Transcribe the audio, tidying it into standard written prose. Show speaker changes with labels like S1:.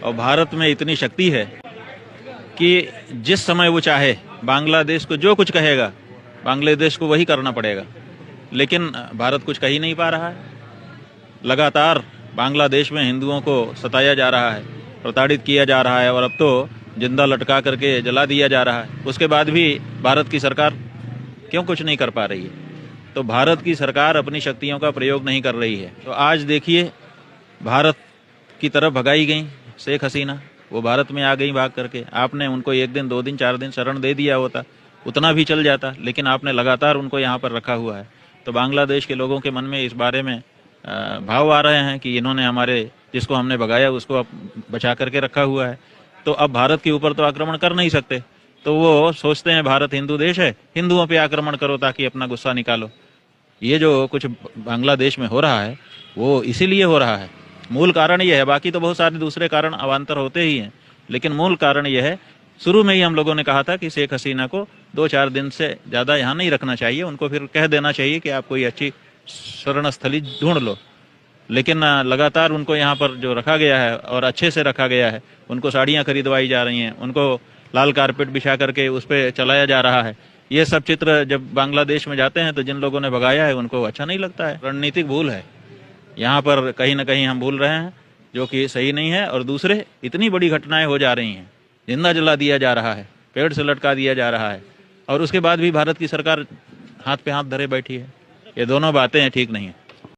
S1: और भारत में इतनी शक्ति है कि जिस समय वो चाहे बांग्लादेश को जो कुछ कहेगा बांग्लादेश को वही करना पड़ेगा। लेकिन भारत कुछ कह ही नहीं पा रहा है। लगातार बांग्लादेश में हिंदुओं को सताया जा रहा है, प्रताड़ित किया जा रहा है और अब तो जिंदा लटका करके जला दिया जा रहा है। उसके बाद भी भारत की सरकार क्यों कुछ नहीं कर पा रही है? तो भारत की सरकार अपनी शक्तियों का प्रयोग नहीं कर रही है। तो आज देखिए भारत की तरफ भगाई गई शेख हसीना, वो भारत में आ गई भाग करके। आपने उनको 1 दिन 2 दिन 4 दिन शरण दे दिया होता, उतना भी चल जाता, लेकिन आपने लगातार उनको यहाँ पर रखा हुआ है। तो बांग्लादेश के लोगों के मन में इस बारे में भाव आ रहे हैं कि इन्होंने हमारे जिसको हमने भगाया उसको अब बचा करके रखा हुआ है, तो अब भारत के ऊपर तो आक्रमण कर नहीं सकते। तो वो सोचते हैं भारत हिंदू देश है, हिंदुओं पे आक्रमण करो ताकि अपना गुस्सा निकालो। ये जो कुछ बांग्लादेश में हो रहा है वो इसीलिए हो रहा है। मूल कारण ये है, बाकी तो बहुत सारे दूसरे कारण अवान्तर होते ही हैं, लेकिन मूल कारण ये है। शुरू में ही हम लोगों ने कहा था कि शेख हसीना को 2-4 दिन से ज़्यादा यहाँ नहीं रखना चाहिए, उनको फिर कह देना चाहिए कि आप कोई अच्छी शरण स्थली ढूंढ लो। लेकिन लगातार उनको यहाँ पर जो रखा गया है और अच्छे से रखा गया है, उनको साड़ियाँ खरीदवाई जा रही हैं, उनको लाल कारपेट बिछा करके उस पर चलाया जा रहा है। ये सब चित्र जब बांग्लादेश में जाते हैं तो जिन लोगों ने भगाया है उनको अच्छा नहीं लगता है। रणनीतिक भूल है यहाँ पर, कहीं ना कहीं हम भूल रहे हैं, जो कि सही नहीं है। और दूसरे इतनी बड़ी घटनाएं हो जा रही हैं, जिंदा जला दिया जा रहा है, पेड़ से लटका दिया जा रहा है, और उसके बाद भी भारत की सरकार हाथ पे हाथ धरे बैठी है। ये दोनों बातें ठीक नहीं है।